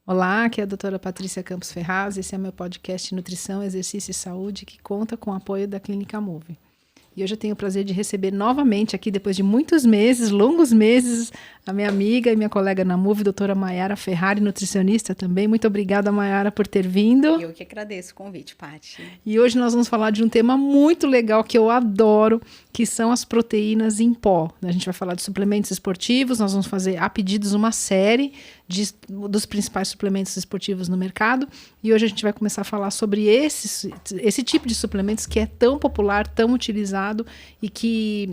Olá, aqui é a doutora Patrícia Campos Ferraz, esse é meu podcast Nutrição, Exercício e Saúde, que conta com o apoio da Clínica Move. E hoje eu tenho o prazer de receber novamente aqui, depois de muitos meses, longos meses, a minha amiga e minha colega na Move, doutora Maiara Ferrari, nutricionista também. Muito obrigada, Maiara, por ter vindo. Eu que agradeço o convite, Paty. E hoje nós vamos falar de um tema muito legal que eu adoro, que são as proteínas em pó. A gente vai falar de suplementos esportivos, nós vamos fazer a pedidos uma série dos principais suplementos esportivos no mercado. E hoje a gente vai começar a falar sobre esse tipo de suplementos que é tão popular, tão utilizado e que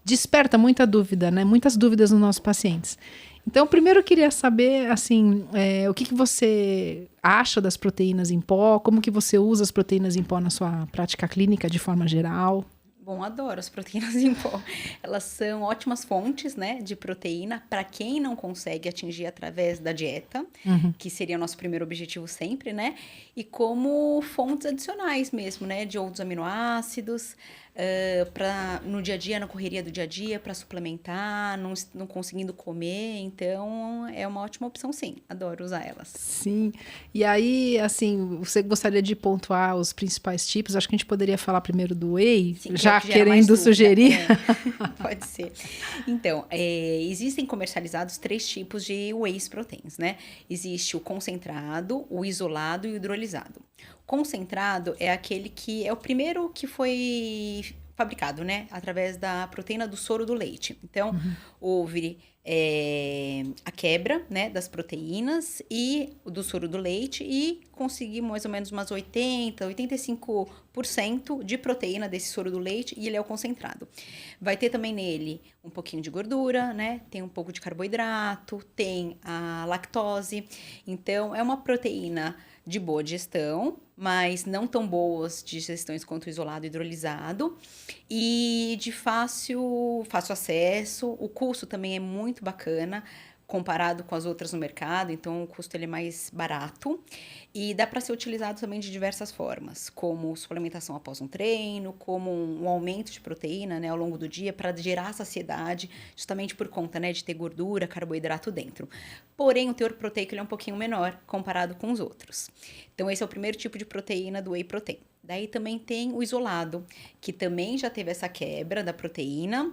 desperta muita dúvida, né? Muitas dúvidas nos nossos pacientes. Então, primeiro eu queria saber, assim, o que você acha das proteínas em pó, como que você usa as proteínas em pó na sua prática clínica de forma geral? Bom, adoro as proteínas em pó. Elas são ótimas fontes, né, de proteína para quem não consegue atingir através da dieta, que seria o nosso primeiro objetivo sempre, né? E como fontes adicionais mesmo, né, de outros aminoácidos, para no dia a dia, na correria do dia a dia, para suplementar, não conseguindo comer. Então, é uma ótima opção, sim. Adoro usar elas. Sim. E aí, assim, você gostaria de pontuar os principais tipos? Acho que a gente poderia falar primeiro do whey, Sim, já que gera querendo sugerir. Pode ser. Então, existem comercializados 3 tipos de whey proteins, né? Existe o concentrado, o isolado e o hidrolisado. Concentrado é aquele que é o primeiro que foi fabricado, né? Através da proteína do soro do leite. Então, houve a quebra, né, das proteínas e do soro do leite e conseguimos mais ou menos umas 85% de proteína desse soro do leite e ele é o concentrado. Vai ter também nele um pouquinho de gordura, né? Tem um pouco de carboidrato, tem a lactose. Então, é uma proteína de boa digestão, mas não tão boas digestões quanto o isolado e hidrolisado, e de fácil acesso. O custo também é muito bacana, comparado com as outras no mercado, então o custo ele é mais barato, e dá para ser utilizado também de diversas formas, como suplementação após um treino, como um aumento de proteína, né, ao longo do dia, para gerar saciedade, justamente por conta, né, de ter gordura, carboidrato dentro. Porém, o teor proteico ele é um pouquinho menor comparado com os outros. Então, esse é o primeiro tipo de proteína do whey protein. Daí também tem o isolado, que também já teve essa quebra da proteína,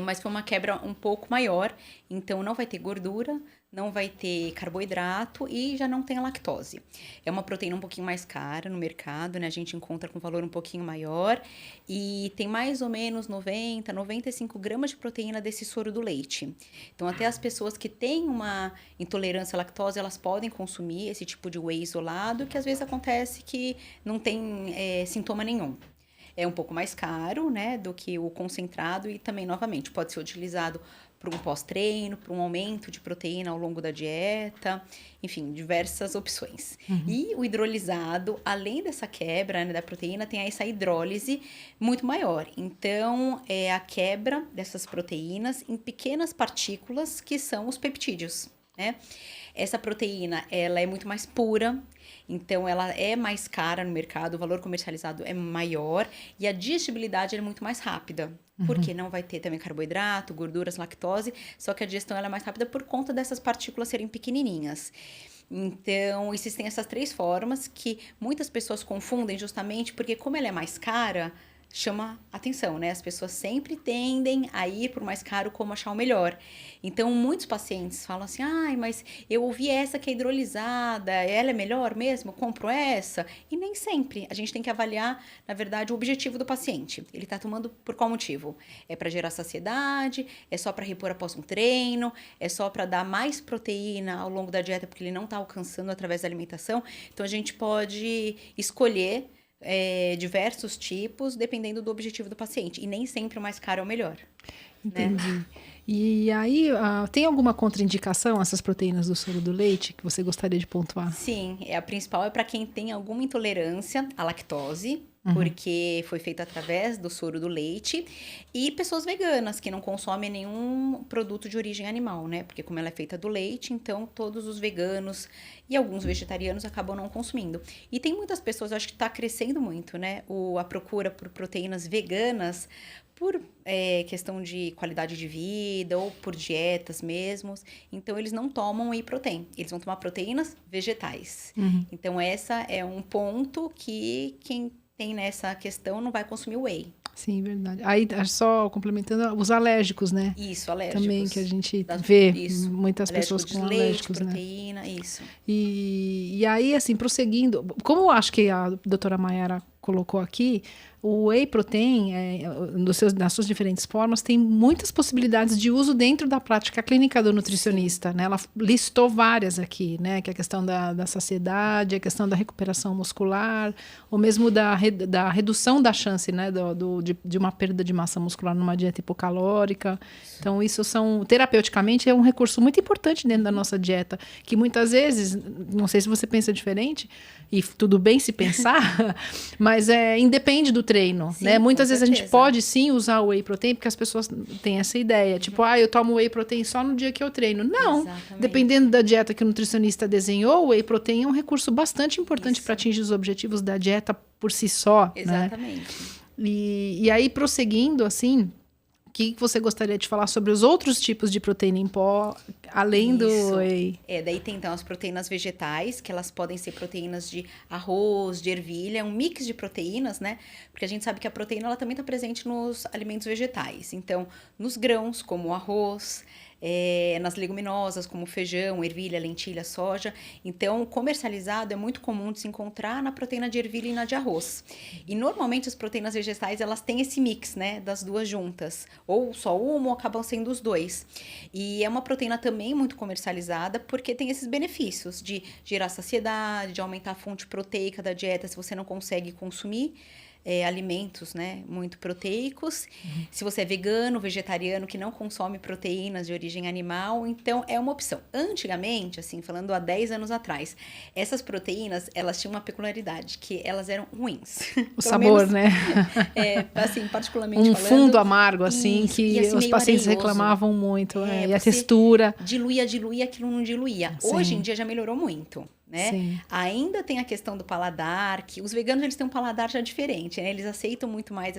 mas foi uma quebra um pouco maior, então não vai ter gordura, não vai ter carboidrato e já não tem a lactose. É uma proteína um pouquinho mais cara no mercado, né? A gente encontra com valor um pouquinho maior e tem mais ou menos 90, 95 gramas de proteína desse soro do leite. Então, até as pessoas que têm uma intolerância à lactose, elas podem consumir esse tipo de whey isolado, que às vezes acontece que não tem sintoma nenhum. É um pouco mais caro, né, do que o concentrado e também, novamente, pode ser utilizado para um pós-treino, para um aumento de proteína ao longo da dieta, enfim, diversas opções. E o hidrolisado, além dessa quebra, né, da proteína, tem essa hidrólise muito maior. Então, é a quebra dessas proteínas em pequenas partículas que são os peptídeos, né? Essa proteína, ela é muito mais pura, então ela é mais cara no mercado, o valor comercializado é maior e a digestibilidade é muito mais rápida. Porque não vai ter também carboidrato, gorduras, lactose, só que a digestão ela é mais rápida por conta dessas partículas serem pequenininhas. Então, existem essas 3 formas que muitas pessoas confundem justamente porque como ela é mais cara, chama atenção, né? As pessoas sempre tendem a ir por mais caro como achar o melhor. Então, muitos pacientes falam assim, ai, mas eu ouvi essa que é hidrolisada, ela é melhor mesmo? Eu compro essa? E nem sempre. A gente tem que avaliar, na verdade, o objetivo do paciente. Ele está tomando por qual motivo? É para gerar saciedade? É só para repor após um treino? É só para dar mais proteína ao longo da dieta porque ele não está alcançando através da alimentação? Então, a gente pode escolher diversos tipos, dependendo do objetivo do paciente. E nem sempre o mais caro é o melhor. Entendi. Né? E aí, tem alguma contraindicação essas proteínas do soro do leite que você gostaria de pontuar? Sim, a principal é para quem tem alguma intolerância à lactose, porque foi feito através do soro do leite, e pessoas veganas que não consomem nenhum produto de origem animal, né? Porque como ela é feita do leite, então todos os veganos e alguns vegetarianos acabam não consumindo. E tem muitas pessoas, acho que está crescendo muito, né? A procura por proteínas veganas, por questão de qualidade de vida ou por dietas mesmos. Então, eles não tomam whey protein. Eles vão tomar proteínas vegetais. Então, essa é um ponto que quem tem nessa questão não vai consumir whey. Sim, verdade. Aí, só complementando, os alérgicos, né? Isso, alérgicos. Também, que a gente vê muitas alérgico pessoas com de leite, alérgicos, proteína, né? Isso. E aí, assim, prosseguindo, como eu acho que a doutora Mayara colocou aqui, o whey protein, nas suas diferentes formas, tem muitas possibilidades de uso dentro da prática clínica do nutricionista, né? Ela listou várias aqui, né? Que é a questão da saciedade, a questão da recuperação muscular, ou mesmo da redução da chance, né? De uma perda de massa muscular numa dieta hipocalórica. Então, isso terapeuticamente, é um recurso muito importante dentro da nossa dieta, que muitas vezes, não sei se você pensa diferente, e tudo bem se pensar, mas independe do treino, sim, né? Muitas vezes a gente pode sim usar o whey protein, porque as pessoas têm essa ideia, tipo, eu tomo whey protein só no dia que eu treino. Não, dependendo da dieta que o nutricionista desenhou, o whey protein é um recurso bastante importante para atingir os objetivos da dieta por si só. Exatamente. Né? E aí, prosseguindo, assim, o que você gostaria de falar sobre os outros tipos de proteína em pó, além do whey? Daí tem então as proteínas vegetais, que elas podem ser proteínas de arroz, de ervilha, um mix de proteínas, né? Porque a gente sabe que a proteína ela também está presente nos alimentos vegetais. Então, nos grãos, como o arroz, nas leguminosas, como feijão, ervilha, lentilha, soja. Então, comercializado é muito comum de se encontrar na proteína de ervilha e na de arroz. E normalmente as proteínas vegetais, elas têm esse mix, né, das duas juntas. Ou só uma, ou acabam sendo os dois. E é uma proteína também muito comercializada, porque tem esses benefícios de gerar saciedade, de aumentar a fonte proteica da dieta se você não consegue consumir alimentos, né, muito proteicos. Se você é vegano, vegetariano, que não consome proteínas de origem animal, então é uma opção. Antigamente, assim, falando há 10 anos atrás, essas proteínas, elas tinham uma peculiaridade, que elas eram ruins. O sabor, menos, né? Assim, particularmente falando... fundo amargo, assim, isso, que assim, os pacientes areioso. Reclamavam muito. E a textura... Diluía, aquilo não diluía. Sim. Hoje em dia já melhorou muito. Né? Sim. Ainda tem a questão do paladar, que os veganos eles têm um paladar já diferente, né? Eles aceitam muito mais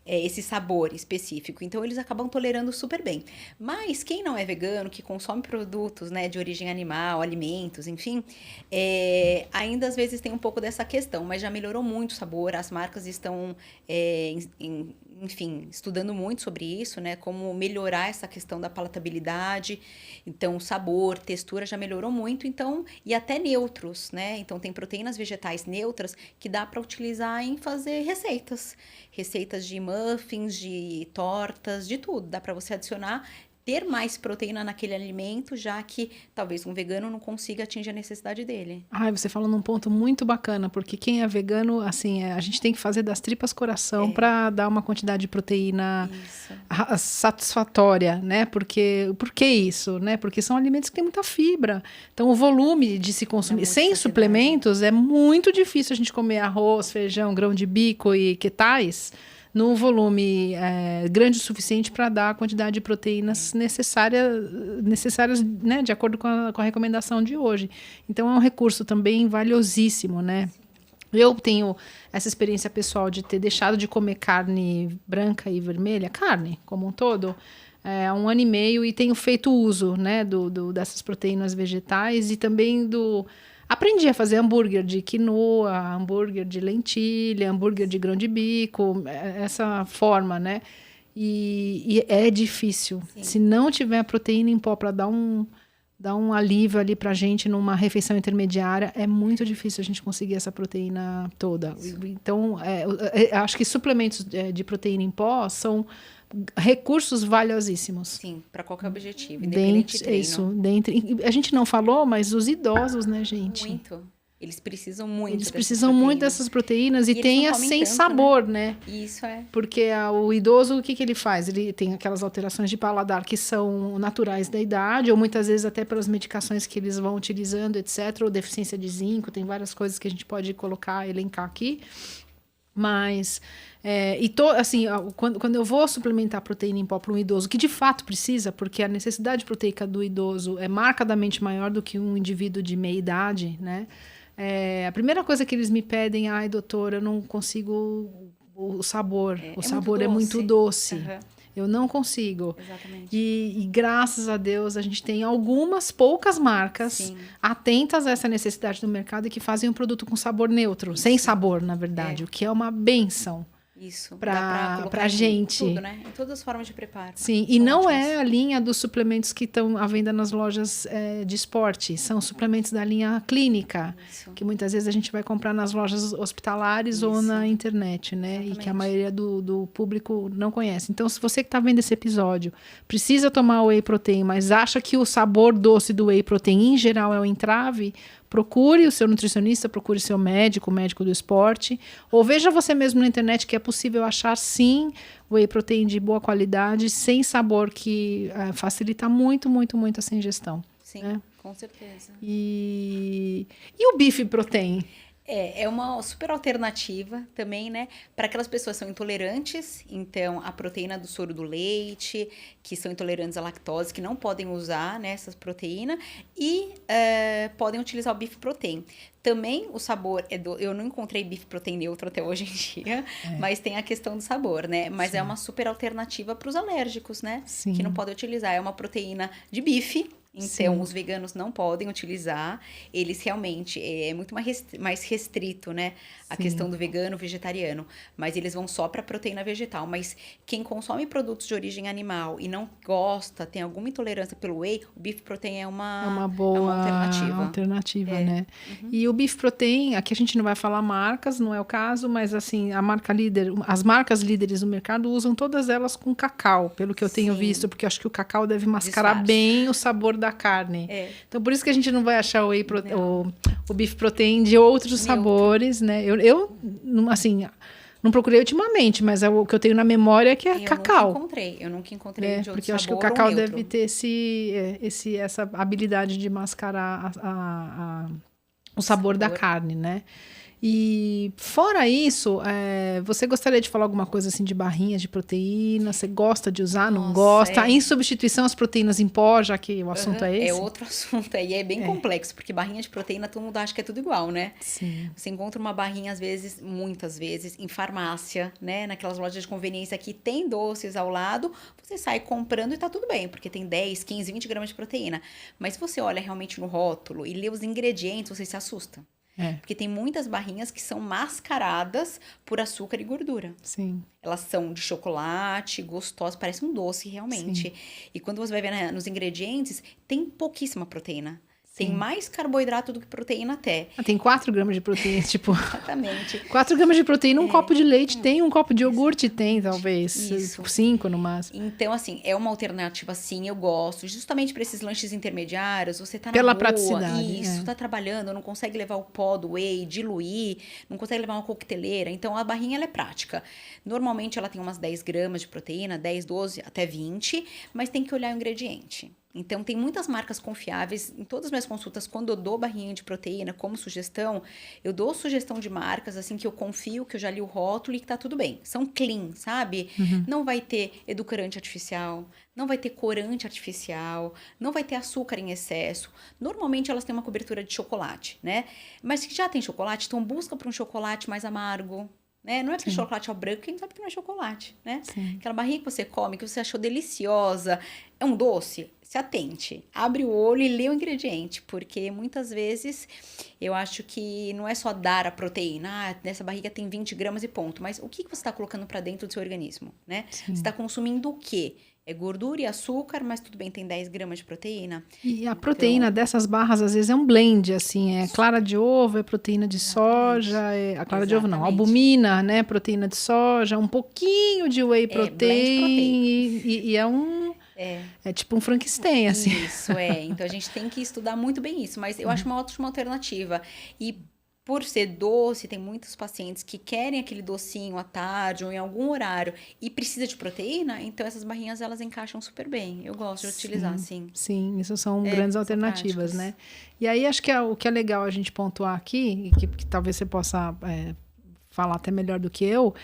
esse sabor específico, então eles acabam tolerando super bem. Mas quem não é vegano, que consome produtos, né, de origem animal, alimentos, enfim, ainda às vezes tem um pouco dessa questão, mas já melhorou muito o sabor, as marcas estão, enfim, estudando muito sobre isso, né, como melhorar essa questão da palatabilidade. Então, o sabor, textura já melhorou muito, então, e até neutros, né? Então, tem proteínas vegetais neutras que dá para utilizar em fazer receitas de muffins, de tortas, de tudo. Dá para você adicionar, ter mais proteína naquele alimento, já que talvez um vegano não consiga atingir a necessidade dele. Você falou num ponto muito bacana, porque quem é vegano, assim, a gente tem que fazer das tripas coração para dar uma quantidade de proteína satisfatória, né? Por que isso, né? Porque são alimentos que têm muita fibra. Então, o volume de se consumir sem suplementos é muito difícil a gente comer arroz, feijão, grão de bico e quetais num volume grande o suficiente para dar a quantidade de proteínas necessárias, né, de acordo com a recomendação de hoje. Então, é um recurso também valiosíssimo, né? Eu tenho essa experiência pessoal de ter deixado de comer carne branca e vermelha, carne como um todo, há 1 ano e meio, e tenho feito uso, né, dessas proteínas vegetais e também aprendi a fazer hambúrguer de quinoa, hambúrguer de lentilha, hambúrguer de grão de bico, essa forma, né? E é difícil. Sim. Se não tiver proteína em pó para dar um alívio ali pra gente numa refeição intermediária, é muito difícil a gente conseguir essa proteína toda. Então, acho que suplementos de proteína em pó são recursos valiosíssimos. Sim, para qualquer objetivo, independente de treino. Isso, a gente não falou, mas os idosos, né, gente? Muito. Eles precisam muito. Eles precisam muito dessas proteínas e tem as sem sabor, né? Isso é. Porque o idoso, o que ele faz? Ele tem aquelas alterações de paladar que são naturais da idade, ou muitas vezes até pelas medicações que eles vão utilizando, etc. Ou deficiência de zinco, tem várias coisas que a gente pode elencar aqui. Mas, assim, quando eu vou suplementar proteína em pó para um idoso, que de fato precisa, porque a necessidade proteica do idoso é marcadamente maior do que um indivíduo de meia idade, né? A primeira coisa que eles me pedem, doutora, eu não consigo o sabor. O É sabor muito é muito doce. doce. Eu não consigo. Exatamente. E graças a Deus a gente tem algumas poucas marcas Sim. atentas a essa necessidade do mercado e que fazem um produto com sabor neutro, sem sabor, na verdade, o que é uma benção. Isso. Pra colocar gente. Em tudo, né? Em todas as formas de preparo. Sim, e São não ótimas. é a linha dos suplementos que estão à venda nas lojas de esporte. São suplementos da linha clínica, Isso. que muitas vezes a gente vai comprar nas lojas hospitalares ou na internet, né? Exatamente. E que a maioria do público não conhece. Então, se você que está vendo esse episódio precisa tomar whey protein, mas acha que o sabor doce do whey protein em geral é o entrave, procure o seu nutricionista, procure o seu médico, o médico do esporte, ou veja você mesmo na internet que é possível achar sim whey protein de boa qualidade, sem sabor, que facilita muito, muito, muito essa ingestão. Sim, né? com certeza. E o Beef Protein? É uma super alternativa também, né? Para aquelas pessoas que são intolerantes, então a proteína do soro do leite, que são intolerantes à lactose, que não podem usar, né, essas proteínas, e podem utilizar o Beef Protein. Também o sabor eu não encontrei Beef Protein neutro até hoje em dia, mas tem a questão do sabor, né? Mas é uma super alternativa para os alérgicos, né? Sim. Que não podem utilizar. É uma proteína de bife. Então, os veganos não podem utilizar. Eles realmente, é muito mais restrito, né? A questão do vegano, vegetariano. Mas eles vão só para proteína vegetal. Mas quem consome produtos de origem animal e não gosta, tem alguma intolerância pelo whey, o Beef Protein é uma boa alternativa. Né? E o Beef Protein, aqui a gente não vai falar marcas, não é o caso, mas assim, a marca líder, as marcas líderes do mercado usam todas elas com cacau, pelo que eu tenho visto, porque eu acho que o cacau deve mascarar bem o sabor da carne. Então, por isso que a gente não vai achar o Beef Protein de outros sabores, né? Eu assim, não procurei ultimamente, mas o que eu tenho na memória é que é cacau. Eu nunca encontrei de outro porque eu acho que o sabor cacau ou neutro. deve ter essa habilidade de mascarar o sabor da carne, né? E fora isso, você gostaria de falar alguma coisa assim de barrinhas de proteína? Você gosta de usar, não gosta? Em substituição às proteínas em pó, já que o assunto é esse? É outro assunto aí, é bem complexo, porque barrinha de proteína todo mundo acha que é tudo igual, né? Sim. Você encontra uma barrinha, às vezes, muitas vezes, em farmácia, né? Naquelas lojas de conveniência que tem doces ao lado, você sai comprando e tá tudo bem, porque tem 10, 15, 20 gramas de proteína. Mas se você olha realmente no rótulo e lê os ingredientes, você se assusta. Porque tem muitas barrinhas que são mascaradas por açúcar e gordura. Sim. Elas são de chocolate, gostosas, parece um doce realmente. Sim. E quando você vai ver nos ingredientes, tem pouquíssima proteína. Tem mais carboidrato do que proteína até. Tem 4 gramas de proteína, tipo... Exatamente. 4 gramas de proteína, um copo de leite tem, um copo de iogurte tem, talvez. 5 no máximo. Então, assim, é uma alternativa, sim, eu gosto. Justamente para esses lanches intermediários, você tá na Pela rua, praticidade. tá trabalhando, não consegue levar o pó do whey, diluir, não consegue levar uma coqueteleira. Então, a barrinha, ela é prática. Normalmente, ela tem umas 10 gramas de proteína, 10, 12, até 20, mas tem que olhar o ingrediente. Então, tem muitas marcas confiáveis. Em todas as minhas consultas, quando eu dou barrinha de proteína como sugestão, eu dou sugestão de marcas, assim, que eu confio, que eu já li o rótulo e que tá tudo bem. São clean, sabe? Não vai ter edulcorante artificial, não vai ter corante artificial, não vai ter açúcar em excesso. Normalmente, elas têm uma cobertura de chocolate, né? Mas se já tem chocolate, então busca para um chocolate mais amargo. Né? Não é porque chocolate é branco, quem sabe que não é chocolate, né? Aquela barrinha que você come, que você achou deliciosa, é um doce, se atente. Abre o olho e lê o ingrediente, porque muitas vezes eu acho que não é só dar a proteína, nessa barriga tem 20 gramas e ponto, mas o que você está colocando para dentro do seu organismo, né? Você está consumindo o quê? É gordura e açúcar, mas tudo bem, tem 10 gramas de proteína. E a proteína dessas barras, às vezes, é um blend, assim, é clara de ovo, é proteína de soja, a clara de ovo não, albumina, né, proteína de soja, um pouquinho de whey protein, e é um... É tipo um Frankenstein, assim. Isso, Então, a gente tem que estudar muito bem isso, mas eu acho uma ótima alternativa. E por ser doce, tem muitos pacientes que querem aquele docinho à tarde ou em algum horário e precisa de proteína, então essas barrinhas, elas encaixam super bem. Eu gosto de utilizar, sim. Sim, isso são grandes alternativas, práticas. né? E aí, acho que o que é legal a gente pontuar aqui, e que talvez você possa falar até melhor do que eu,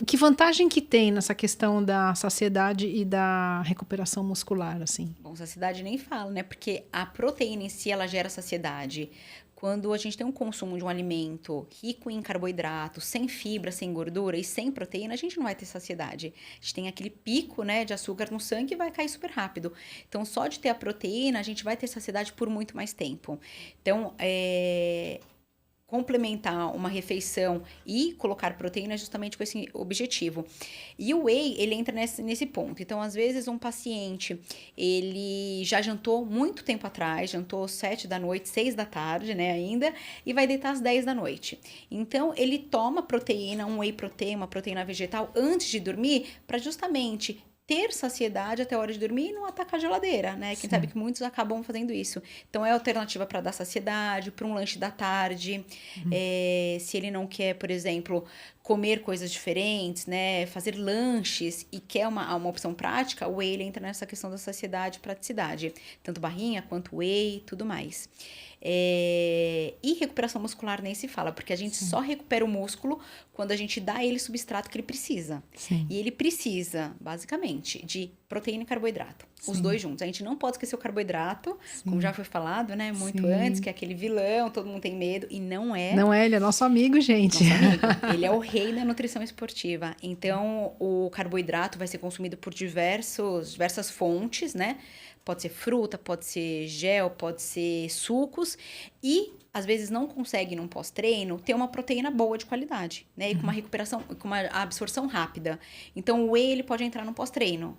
que vantagem que tem nessa questão da saciedade e da recuperação muscular, assim? Bom, saciedade nem fala, né? Porque a proteína em si, ela gera saciedade. Quando a gente tem um consumo de um alimento rico em carboidrato, sem fibra, sem gordura e sem proteína, a gente não vai ter saciedade. A gente tem aquele pico, né, de açúcar no sangue e vai cair super rápido. Então, só de ter a proteína, a gente vai ter saciedade por muito mais tempo. Então, complementar uma refeição e colocar proteína justamente com esse objetivo. E o whey, ele entra nesse ponto. Então, às vezes, um paciente, ele já jantou muito tempo atrás, jantou 7 da noite, 6 da tarde, né, ainda, e vai deitar às 10 da noite. Então, ele toma proteína, um whey protein, uma proteína vegetal, antes de dormir, para justamente ter saciedade até a hora de dormir e não atacar a geladeira, né? Quem sabe que muitos acabam fazendo isso. Então, é alternativa para dar saciedade, para um lanche da tarde. Se ele não quer, por exemplo, comer coisas diferentes, né? Fazer lanches e quer uma opção prática, o whey ele entra nessa questão da saciedade e praticidade. Tanto barrinha quanto whey, tudo mais. E recuperação muscular nem se fala, porque a gente só recupera o músculo quando a gente dá ele o substrato que ele precisa. Sim. E ele precisa, basicamente, de proteína e carboidrato. Os dois juntos. A gente não pode esquecer o carboidrato, como já foi falado, né? Muito antes, que é aquele vilão, todo mundo tem medo, e não é. Não é, ele é nosso amigo, gente. Nosso amigo. Ele é o rei da nutrição esportiva. Então, o carboidrato vai ser consumido por diversas fontes, né? Pode ser fruta, pode ser gel, pode ser sucos. E, às vezes, não consegue, num pós-treino, ter uma proteína boa de qualidade, né? E com uma recuperação, com uma absorção rápida. Então, o whey, ele pode entrar no pós-treino.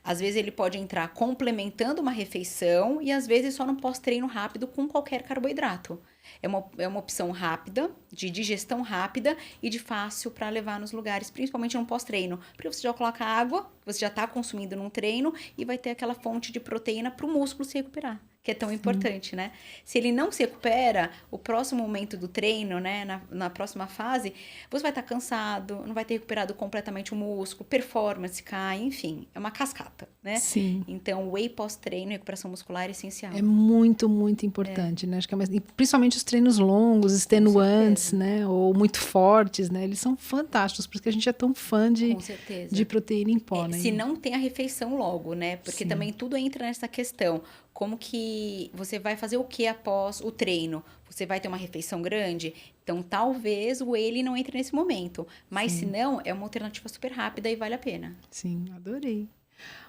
Às vezes, ele pode entrar complementando uma refeição e, às vezes, só no pós-treino rápido com qualquer carboidrato. É uma opção rápida, de digestão rápida e de fácil para levar nos lugares, principalmente no pós-treino. Porque você já coloca água, você já está consumindo num treino e vai ter aquela fonte de proteína para o músculo se recuperar, que é tão importante, né? Se ele não se recupera, o próximo momento do treino, né, na próxima fase, você vai estar cansado, não vai ter recuperado completamente o músculo, performance cai, enfim, é uma cascata, né? Sim. Então, whey pós-treino e recuperação muscular é essencial. É muito, muito importante, né? Acho que e principalmente os treinos longos, extenuantes, né? Ou muito fortes, né? Eles são fantásticos, porque a gente é tão fã de proteína em pó, né? Se não tem a refeição logo, né? Porque também tudo entra nessa questão. Como que você vai fazer o que após o treino? Você vai ter uma refeição grande? Então, talvez o whey não entre nesse momento. Mas, se não, é uma alternativa super rápida e vale a pena. Sim, adorei.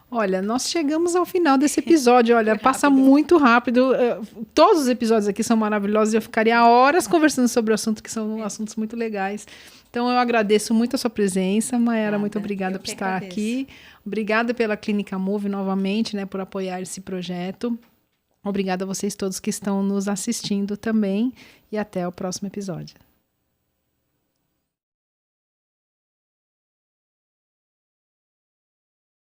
Olha, nós chegamos ao final desse episódio. Olha, passa muito rápido. Todos os episódios aqui são maravilhosos. Eu ficaria horas conversando sobre o assunto, que são assuntos muito legais. Então, eu agradeço muito a sua presença, Mayara. Muito obrigada por estar aqui. Obrigada pela Clínica Move novamente, né, por apoiar esse projeto. Obrigada a vocês todos que estão nos assistindo também. E até o próximo episódio.